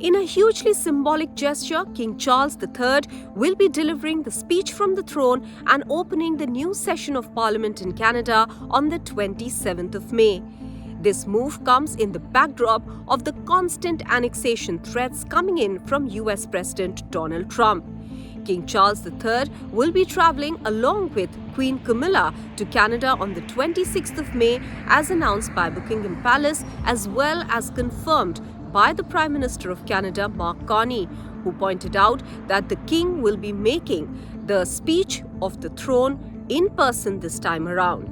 In a hugely symbolic gesture, King Charles III will be delivering the speech from the throne and opening the new session of Parliament in Canada on the 27th of May. This move comes in the backdrop of the constant annexation threats coming in from US President Donald Trump. King Charles III will be travelling along with Queen Camilla to Canada on the 26th of May as announced by Buckingham Palace as well as confirmed by the Prime Minister of Canada, Mark Carney, who pointed out that the King will be making the speech of the throne in person this time around.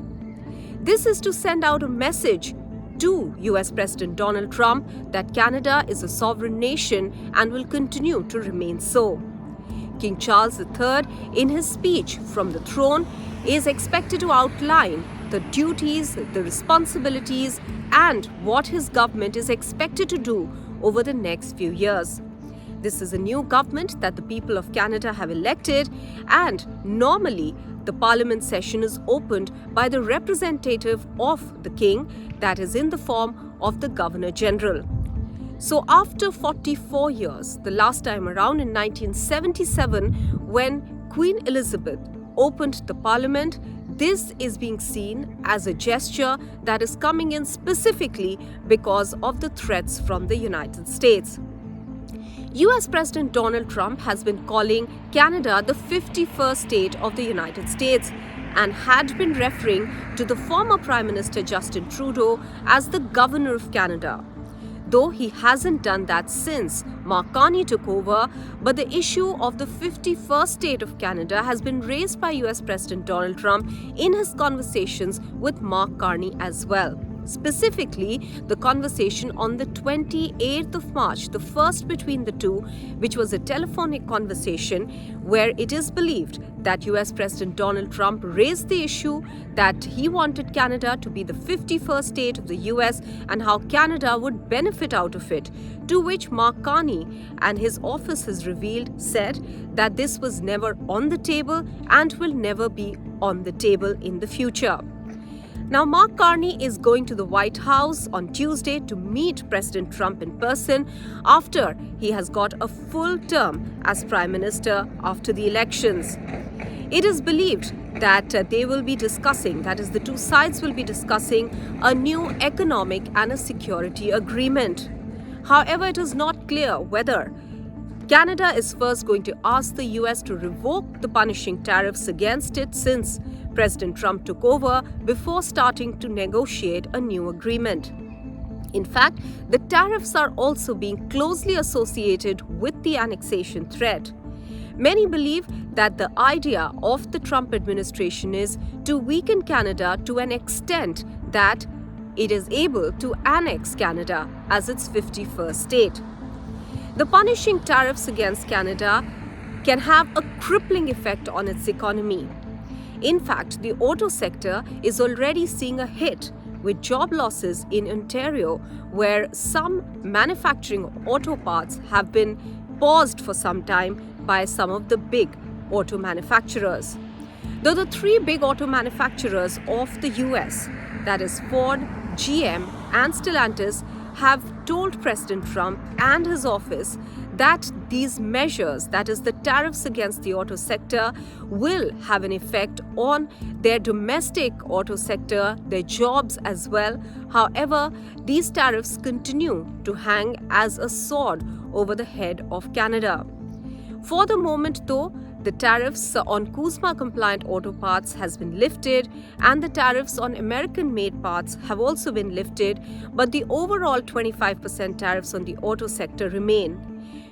This is to send out a message to US President Donald Trump that Canada is a sovereign nation and will continue to remain so. King Charles III, in his speech from the throne, is expected to outline the duties, the responsibilities, and what his government is expected to do over the next few years. This is a new government that the people of Canada have elected, and normally the Parliament session is opened by the representative of the King, that is in the form of the Governor General. So after 44 years, the last time around in 1977, when Queen Elizabeth opened the Parliament, this is being seen as a gesture that is coming in specifically because of the threats from the United States. US President Donald Trump has been calling Canada the 51st state of the United States and had been referring to the former Prime Minister Justin Trudeau as the Governor of Canada. Though he hasn't done that since Mark Carney took over, but the issue of the 51st state of Canada has been raised by US President Donald Trump in his conversations with Mark Carney as well. Specifically, the conversation on the 28th of March, the first between the two, which was a telephonic conversation where it is believed that US President Donald Trump raised the issue that he wanted Canada to be the 51st state of the US and how Canada would benefit out of it, to which Mark Carney and his office has revealed said that this was never on the table and will never be on the table in the future. Now, Mark Carney is going to the White House on Tuesday to meet President Trump in person after he has got a full term as Prime Minister after the elections. It is believed that they will be discussing, that is, the two sides will be discussing a new economic and a security agreement. However, it is not clear whether Canada is first going to ask the US to revoke the punishing tariffs against it since President Trump took over before starting to negotiate a new agreement. In fact, the tariffs are also being closely associated with the annexation threat. Many believe that the idea of the Trump administration is to weaken Canada to an extent that it is able to annex Canada as its 51st state. The punishing tariffs against Canada can have a crippling effect on its economy. In fact, the auto sector is already seeing a hit with job losses in Ontario, where some manufacturing of auto parts have been paused for some time by some of the big auto manufacturers. Though the three big auto manufacturers of the US, that is Ford, GM and Stellantis, have told President Trump and his office that these measures, that is the tariffs against the auto sector, will have an effect on their domestic auto sector, their jobs as well. However, these tariffs continue to hang as a sword over the head of Canada. For the moment though, the tariffs on CUSMA-compliant auto parts has been lifted and the tariffs on American-made parts have also been lifted, but the overall 25% tariffs on the auto sector remain.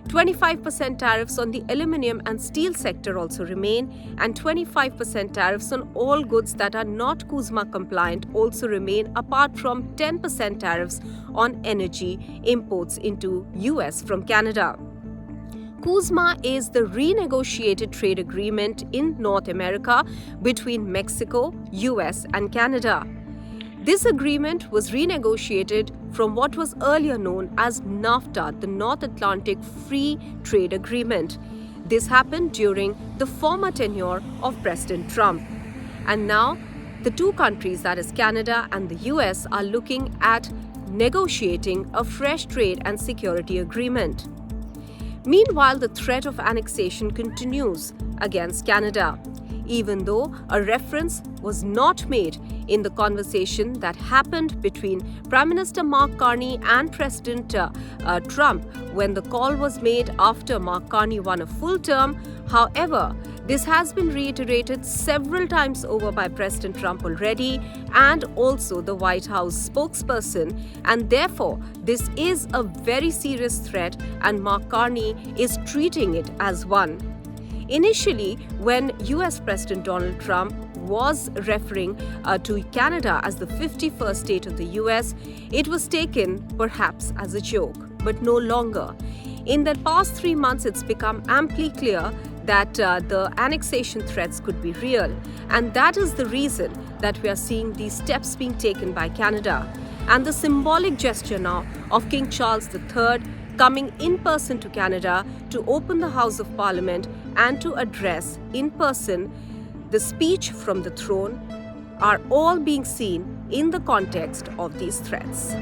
25% tariffs on the aluminium and steel sector also remain, and 25% tariffs on all goods that are not CUSMA-compliant also remain, apart from 10% tariffs on energy imports into US from Canada. CUSMA is the renegotiated trade agreement in North America between Mexico, US and Canada. This agreement was renegotiated from what was earlier known as NAFTA, the North Atlantic Free Trade Agreement. This happened during the former tenure of President Trump. And now, the two countries, that is Canada and the US, are looking at negotiating a fresh trade and security agreement. Meanwhile, the threat of annexation continues against Canada, even though a reference was not made in the conversation that happened between Prime Minister Mark Carney and President Trump when the call was made after Mark Carney won a full term. However, this has been reiterated several times over by President Trump already and also the White House spokesperson, and therefore this is a very serious threat and Mark Carney is treating it as one. Initially, when US President Donald Trump was referring to Canada as the 51st state of the US, it was taken perhaps as a joke, but no longer. In the past 3 months, it's become amply clear that the annexation threats could be real, and that is the reason that we are seeing these steps being taken by Canada. And the symbolic gesture now of King Charles III coming in person to Canada to open the House of Parliament and to address in person the speech from the throne are all being seen in the context of these threats.